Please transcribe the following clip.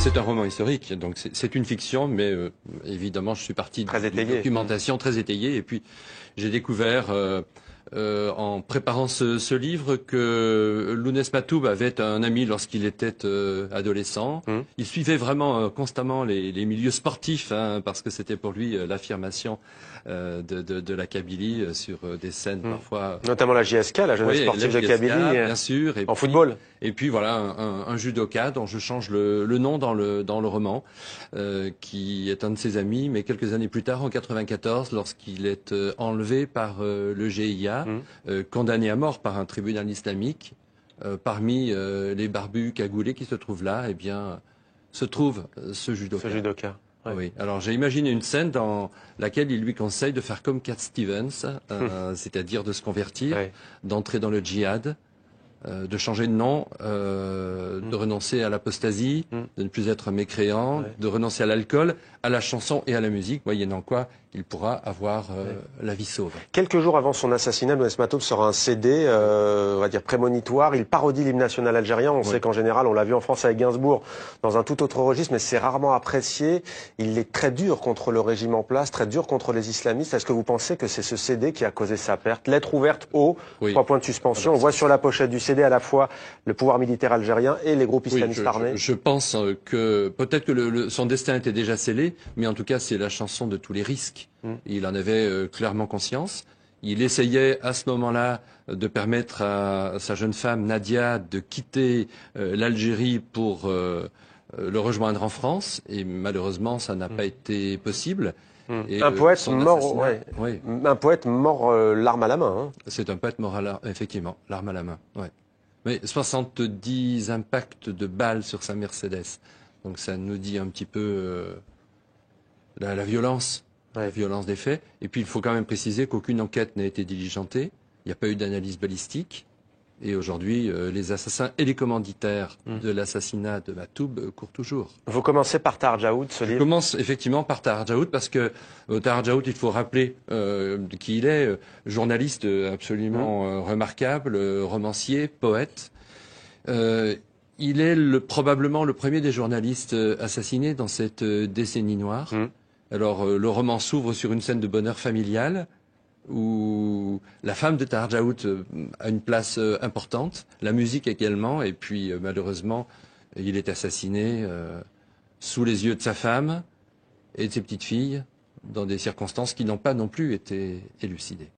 C'est un roman historique, donc c'est une fiction, mais évidemment, je suis parti d'une documentation très étayée. Et puis, j'ai découvert, en préparant ce livre, que Lounès Matoub avait un ami lorsqu'il était adolescent. Il suivait vraiment constamment les milieux sportifs, hein, parce que c'était pour lui l'affirmation de la Kabylie sur des scènes parfois... Notamment la JSK, la jeunesse sportive de Kabylie, bien sûr, et en football. Et puis voilà, un judoka dont je change le nom dans le roman, qui est un de ses amis, mais quelques années plus tard, en 94, lorsqu'il est enlevé par le GIA, condamné à mort par un tribunal islamique, parmi les barbus cagoulés qui se trouvent là, eh bien, se trouve ce judoka. Ce judoka. Ouais. Oui. Alors j'ai imaginé une scène dans laquelle il lui conseille de faire comme Cat Stevens, c'est-à-dire de se convertir, d'entrer dans le djihad, de changer de nom, de renoncer à l'apostasie, de ne plus être mécréant, de renoncer à l'alcool, à la chanson et à la musique, moyennant quoi il pourra avoir la vie sauve. Quelques jours avant son assassinat, Lounès Matoub sort un CD, on va dire prémonitoire. Il parodie l'hymne national algérien. On sait qu'en général, on l'a vu en France avec Gainsbourg, dans un tout autre registre, mais c'est rarement apprécié. Il est très dur contre le régime en place, très dur contre les islamistes. Est-ce que vous pensez que c'est ce CD qui a causé sa perte? Lettre ouverte haut, 3 points de suspension. On voit sur la pochette du CD à la fois le pouvoir militaire algérien et les groupes islamistes armés. Je pense que peut-être que son destin était déjà scellé, mais en tout cas, c'est la chanson de tous les risques. Il en avait clairement conscience. Il essayait à ce moment-là de permettre à sa jeune femme Nadia de quitter l'Algérie pour le rejoindre en France, et malheureusement, ça n'a pas été possible. Et un poète mort, un poète mort l'arme à la main. Hein. C'est un poète mort effectivement, l'arme à la main. Ouais. Mais 70 impacts de balles sur sa Mercedes. Donc ça nous dit un petit peu la violence. La violence des faits. Et puis il faut quand même préciser qu'aucune enquête n'a été diligentée. Il n'y a pas eu d'analyse balistique. Et aujourd'hui, les assassins et les commanditaires de l'assassinat de Matoub courent toujours. Vous commencez par Tahar Djaoud, ce livre? Je commence effectivement par Tahar Djaoud parce que Tahar Djaoud, il faut rappeler qui il est. Journaliste absolument remarquable, romancier, poète. Il est probablement le premier des journalistes assassinés dans cette décennie noire. Alors, le roman s'ouvre sur une scène de bonheur familial où la femme de Tahar Djaoud a une place importante, la musique également, et puis malheureusement, il est assassiné sous les yeux de sa femme et de ses petites filles, dans des circonstances qui n'ont pas non plus été élucidées.